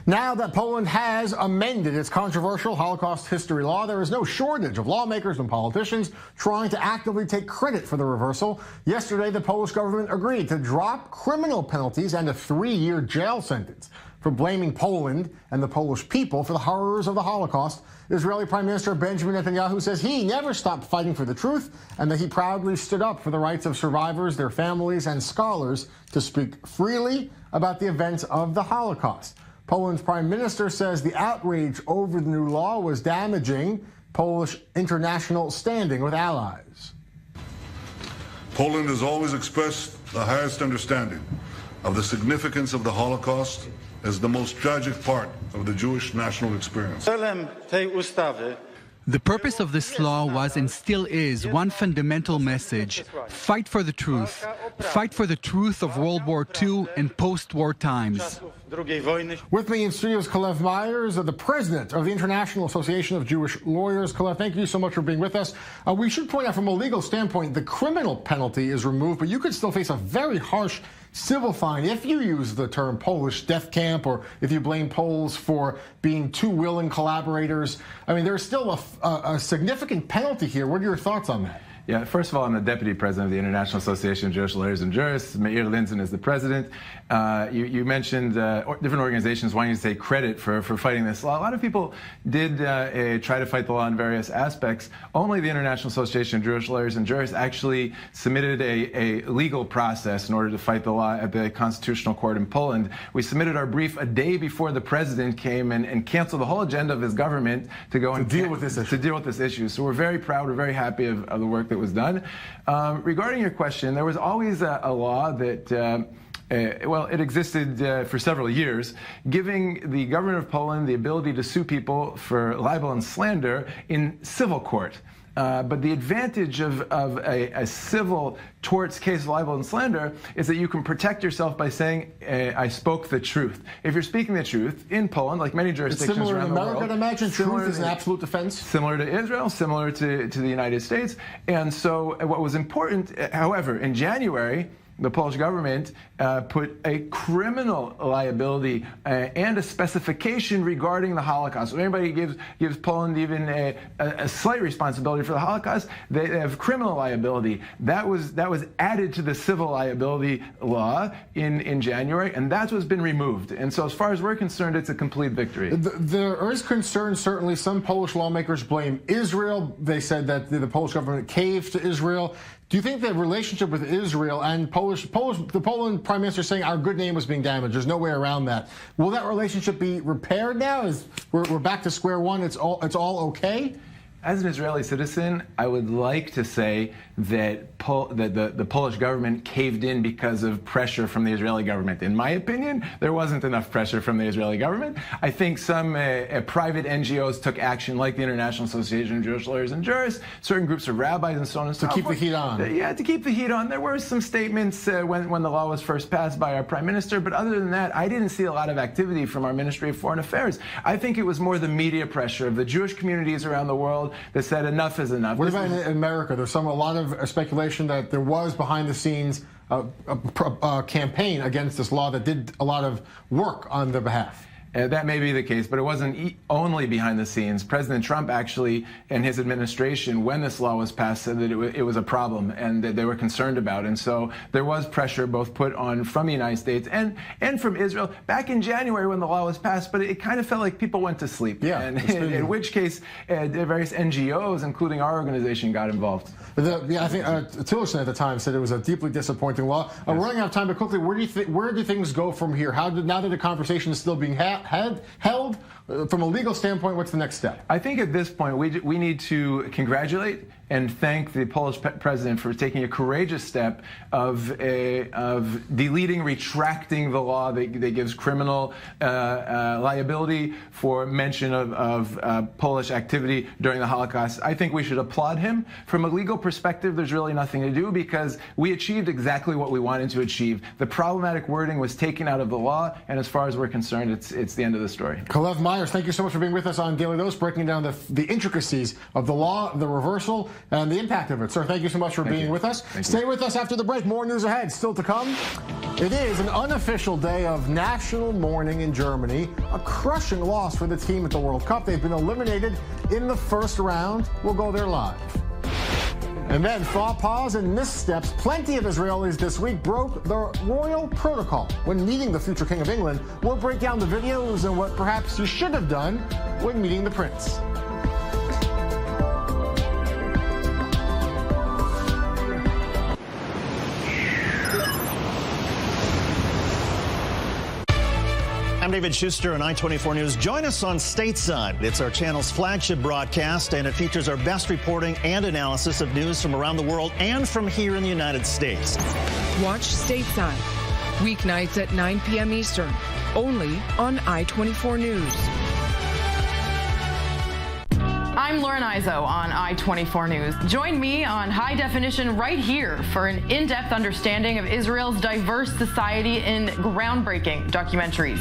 Now that Poland has amended its controversial Holocaust history law, there is no shortage of lawmakers and politicians trying to actively take credit for the reversal. Yesterday, the Polish government agreed to drop criminal penalties and a 3-year jail sentence for blaming Poland and the Polish people for the horrors of the Holocaust. Israeli Prime Minister Benjamin Netanyahu says he never stopped fighting for the truth and that he proudly stood up for the rights of survivors, their families, and scholars to speak freely about the events of the Holocaust. Poland's prime minister says the outrage over the new law was damaging Polish international standing with allies. Poland has always expressed the highest understanding of the significance of the Holocaust as the most tragic part of the Jewish national experience. The purpose of this law was and still is one fundamental message: fight for the truth. Fight for the truth of World War II and post-war times. With me in studio is Calev Myers, the president of the International Association of Jewish Lawyers. Calev, thank you so much for being with us. We should point out from a legal standpoint, the criminal penalty is removed, but you could still face a very harsh civil fine if you use the term Polish death camp or if you blame Poles for being too willing collaborators. I mean, there's still a significant penalty here. What are your thoughts on that? Yeah, first of all, I'm the deputy president of the International Association of Jewish Lawyers and Jurists. Meir Linzen is the president. You mentioned different organizations wanting to take credit for fighting this law. A lot of people did try to fight the law in various aspects. Only the International Association of Jewish Lawyers and Jurists actually submitted a legal process in order to fight the law at the Constitutional Court in Poland. We submitted our brief a day before the president came and canceled the whole agenda of his government to go and deal with this issue. So we're very proud, we're very happy of the work that was done. Regarding your question, there was always a law that it existed for several years, giving the government of Poland the ability to sue people for libel and slander in civil court. But the advantage of a civil torts case of libel and slander is that you can protect yourself by saying, I spoke the truth. If you're speaking the truth in Poland, like many jurisdictions around the world. Similar in America, I imagine truth is an absolute defense. Similar to Israel, similar to the United States. And so what was important, however, in January, the Polish government put a criminal liability and a specification regarding the Holocaust. If anybody gives Poland even a slight responsibility for the Holocaust, they have criminal liability. That was added to the civil liability law in January, and that's what's been removed. And so as far as we're concerned, it's a complete victory. There is concern, certainly. Some Polish lawmakers blame Israel. They said that the Polish government caved to Israel. Do you think the relationship with Israel and the Poland prime minister saying our good name was being damaged? There's no way around that. Will that relationship be repaired now? We're back to square one? It's all okay? As an Israeli citizen, I would like to say that the Polish government caved in because of pressure from the Israeli government. In my opinion, there wasn't enough pressure from the Israeli government. I think some private NGOs took action, like the International Association of Jewish Lawyers and Jurists, certain groups of rabbis and so on and so forth. To keep the heat on. Yeah, to keep the heat on. There were some statements when the law was first passed by our prime minister, but other than that, I didn't see a lot of activity from our Ministry of Foreign Affairs. I think it was more the media pressure of the Jewish communities around the world that said enough is enough. What about in America? There's a lot of speculation that there was behind the scenes a campaign against this law that did a lot of work on their behalf. That may be the case, but it wasn't only behind the scenes. President Trump actually, and his administration, when this law was passed, said that it was a problem and that they were concerned about. And so there was pressure both put on from the United States and from Israel back in January when the law was passed, but it kind of felt like people went to sleep. Yeah, and in which case, the various NGOs, including our organization, got involved. I think Tillerson at the time said it was a deeply disappointing law. Yes. We're running out of time, but quickly, where do things go from here? Now that the conversation is still being held, from a legal standpoint, what's the next step? I think at this point we need to congratulate and thank the Polish president for taking a courageous step of deleting, retracting the law that gives criminal liability for mention of Polish activity during the Holocaust. I think we should applaud him. From a legal perspective, there's really nothing to do because we achieved exactly what we wanted to achieve. The problematic wording was taken out of the law, and as far as we're concerned, it's the end of the story. Calev Myers, thank you so much for being with us on Daily Dose, breaking down the intricacies of the law, the reversal, and the impact of it. Sir, thank you so much for being with us. Stay with us after the break. More news ahead. Still to come. It is an unofficial day of national mourning in Germany. A crushing loss for the team at the World Cup. They've been eliminated in the first round. We'll go there live. And then faux pas and missteps. Plenty of Israelis this week broke the royal protocol when meeting the future King of England. We'll break down the videos and what perhaps you should have done when meeting the prince. I'm David Schuster on i24 News. Join us on Stateside. It's our channel's flagship broadcast, and it features our best reporting and analysis of news from around the world and from here in the United States. Watch Stateside, weeknights at 9 p.m. Eastern, only on i24 News. I'm Lauren Izzo on i24 News. Join me on High Definition right here for an in-depth understanding of Israel's diverse society in groundbreaking documentaries.